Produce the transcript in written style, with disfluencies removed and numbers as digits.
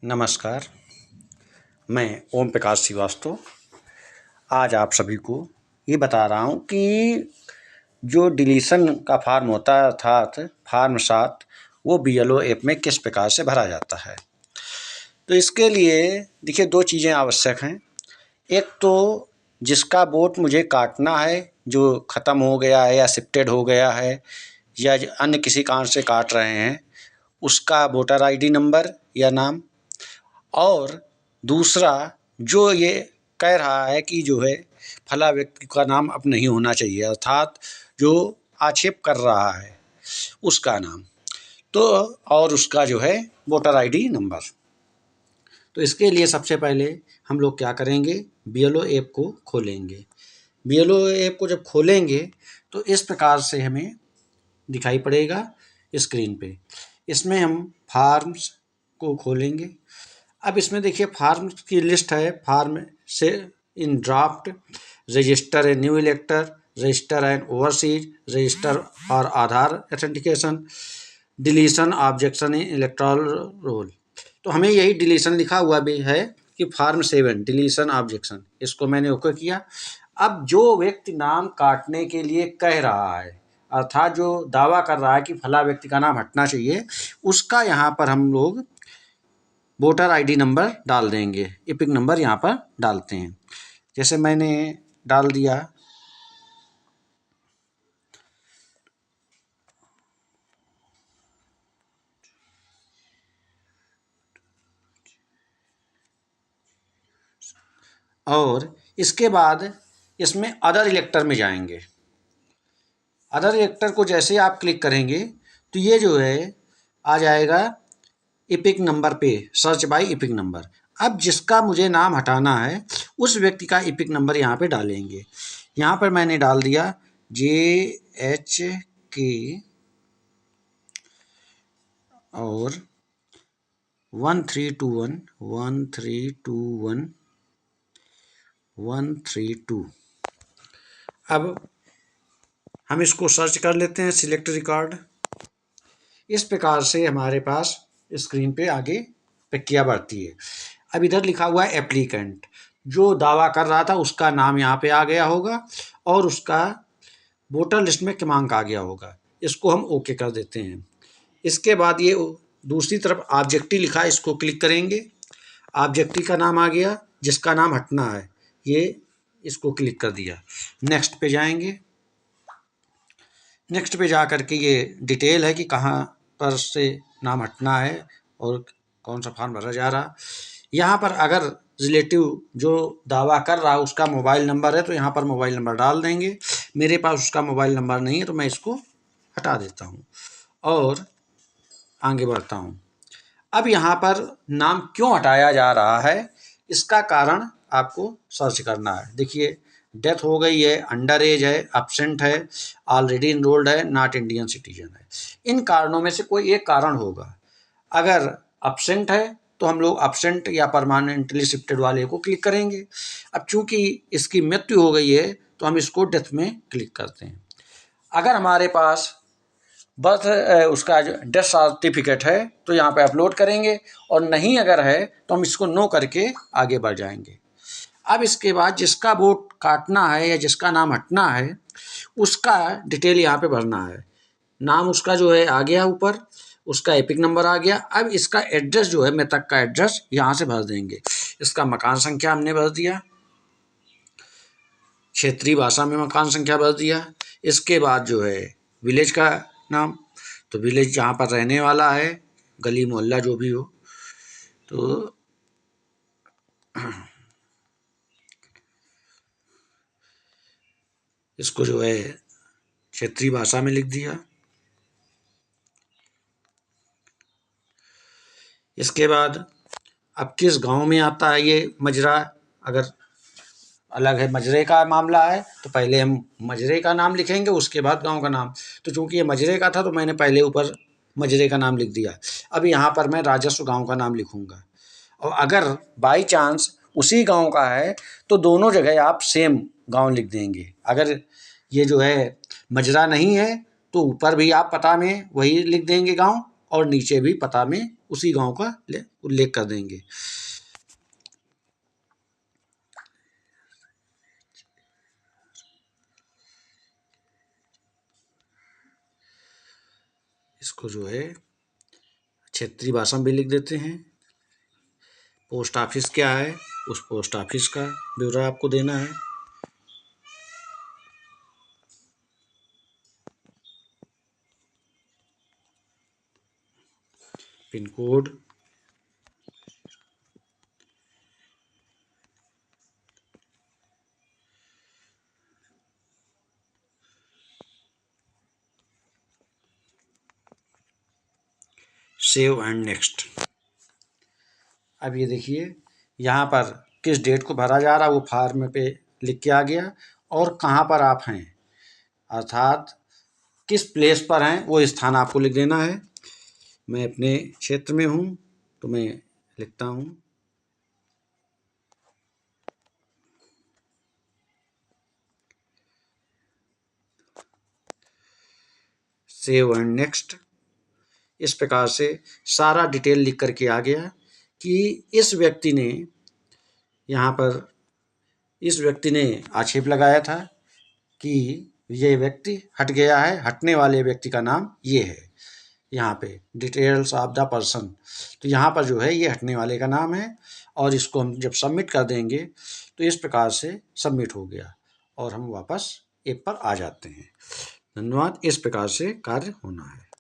नमस्कार, मैं ओम प्रकाश श्रीवास्तव आज आप सभी को ये बता रहा हूँ कि जो डिलीशन का फॉर्म होता है अर्थात फॉर्म 7 वो बीएलओ ऐप में किस प्रकार से भरा जाता है। तो इसके लिए देखिए 2 चीज़ें आवश्यक हैं। एक तो जिसका वोट मुझे काटना है, जो ख़त्म हो गया है या शिफ्टेड हो गया है या अन्य किसी कारण से काट रहे हैं, उसका वोटर आईडी नंबर या नाम। और दूसरा जो ये कह रहा है कि जो है फला व्यक्ति का नाम अब नहीं होना चाहिए, अर्थात जो आक्षेप कर रहा है उसका नाम, तो और उसका जो है वोटर आईडी नंबर। तो इसके लिए सबसे पहले हम लोग क्या करेंगे, बीएलओ ऐप को खोलेंगे। बीएलओ ऐप को जब खोलेंगे तो इस प्रकार से हमें दिखाई पड़ेगा स्क्रीन पे। इसमें हम फॉर्म्स को खोलेंगे। अब इसमें देखिए फॉर्म्स की लिस्ट है। फॉर्म से in draft, register a new elector, register and overseas, register और Aadhaar authentication, deletion objection in electoral roll. तो हमें यही डिलीशन लिखा हुआ भी है कि फॉर्म 7 डिलीशन ऑब्जेक्शन, इसको मैंने ओके किया। अब जो व्यक्ति नाम काटने के लिए कह रहा है, अर्थात जो दावा कर रहा है कि फला व्यक्ति का नाम हटना चाहिए, उसका यहाँ पर हम लोग वोटर आईडी नंबर डाल देंगे। एपिक नंबर यहाँ पर डालते हैं, जैसे मैंने डाल दिया। और इसके बाद इसमें अदर इलेक्टर में जाएंगे। अदर इलेक्टर को जैसे आप क्लिक करेंगे तो ये जो है आ जाएगा एपिक नंबर पे, सर्च बाय एपिक नंबर। अब जिसका मुझे नाम हटाना है उस व्यक्ति का एपिक नंबर यहाँ पे डालेंगे। यहाँ पर मैंने डाल दिया JHK और 1321 अब हम इसको सर्च कर लेते हैं, सिलेक्ट रिकॉर्ड। इस प्रकार से हमारे पास स्क्रीन पे आगे प्रक्रिया बढ़ती है। अब इधर लिखा हुआ है एप्लीकेंट, जो दावा कर रहा था उसका नाम यहाँ पे आ गया होगा और उसका वोटर लिस्ट में क्रमांक आ गया होगा। इसको हम ओके कर देते हैं। इसके बाद ये दूसरी तरफ ऑब्जेक्टिव लिखा है, इसको क्लिक करेंगे। ऑब्जेक्टिव का नाम आ गया, जिसका नाम हटना है ये, इसको क्लिक कर दिया। नेक्स्ट पे जाएंगे। नेक्स्ट पे जा कर के ये डिटेल है कि कहाँ पर से नाम हटना है और कौन सा फॉर्म भरा जा रहा। यहाँ पर अगर रिलेटिव जो दावा कर रहा है उसका मोबाइल नंबर है तो यहाँ पर मोबाइल नंबर डाल देंगे। मेरे पास उसका मोबाइल नंबर नहीं है तो मैं इसको हटा देता हूँ और आगे बढ़ता हूँ। अब यहाँ पर नाम क्यों हटाया जा रहा है, इसका कारण आपको सर्च करना है। देखिए डेथ हो गई है, अंडर एज है, एब्सेंट है, ऑलरेडी इनरोल्ड है, नॉट इंडियन सिटीजन है। इन कारणों में से कोई एक कारण होगा। अगर एब्सेंट है तो हम लोग एब्सेंट या परमानेंटली शिफ्टेड वाले को क्लिक करेंगे। अब चूंकि इसकी मृत्यु हो गई है तो हम इसको डेथ में क्लिक करते हैं। अगर हमारे पास बर्थ उसका जो डेथ सर्टिफिकेट है तो यहाँ पे अपलोड करेंगे, और नहीं अगर है तो हम इसको नो करके आगे बढ़ जाएंगे। अब इसके बाद जिसका वोट काटना है या जिसका नाम हटना है उसका डिटेल यहाँ पे भरना है। नाम उसका जो है आ गया ऊपर, उसका एपिक नंबर आ गया। अब इसका एड्रेस जो है, मृतक का एड्रेस यहाँ से भर देंगे। इसका मकान संख्या हमने भर दिया, क्षेत्रीय भाषा में मकान संख्या भर दिया। इसके बाद जो है विलेज का नाम, तो विलेज जहाँ पर रहने वाला है, गली मोहल्ला जो भी हो, तो इसको जो है क्षेत्रीय भाषा में लिख दिया। इसके बाद अब किस गांव में आता है ये मजरा, अगर अलग है मजरे का मामला है तो पहले हम मजरे का नाम लिखेंगे, उसके बाद गांव का नाम। तो चूंकि ये मजरे का था तो मैंने पहले ऊपर मजरे का नाम लिख दिया। अब यहाँ पर मैं राजस्व गांव का नाम लिखूंगा। और अगर बाई चांस उसी गांव का है तो दोनों जगह आप सेम गांव लिख देंगे। अगर ये जो है मजरा नहीं है तो ऊपर भी आप पता में वही लिख देंगे गांव, और नीचे भी पता में उसी गांव का उल्लेख कर देंगे। इसको जो है क्षेत्रीय भाषा में भी लिख देते हैं। पोस्ट ऑफिस क्या है, उस पोस्ट ऑफिस का ब्यौरा आपको देना है। Pin code, save and next. अब ये देखिए यहाँ पर किस डेट को भरा जा रहा है वो फॉर्म पे लिख के आ गया, और कहाँ पर आप हैं अर्थात किस प्लेस पर हैं वो स्थान आपको लिख देना है। मैं अपने क्षेत्र में हूँ तो मैं लिखता हूँ सेव एंड नेक्स्ट। इस प्रकार से सारा डिटेल लिख करके आ गया कि इस व्यक्ति ने आक्षेप लगाया था कि ये व्यक्ति हट गया है, हटने वाले व्यक्ति का नाम ये है। यहाँ पे डिटेल्स ऑफ द पर्सन, तो यहाँ पर जो है ये हटने वाले का नाम है, और इसको हम जब सबमिट कर देंगे तो इस प्रकार से सबमिट हो गया और हम वापस ऐप पर आ जाते हैं। धन्यवाद। इस प्रकार से कार्य होना है।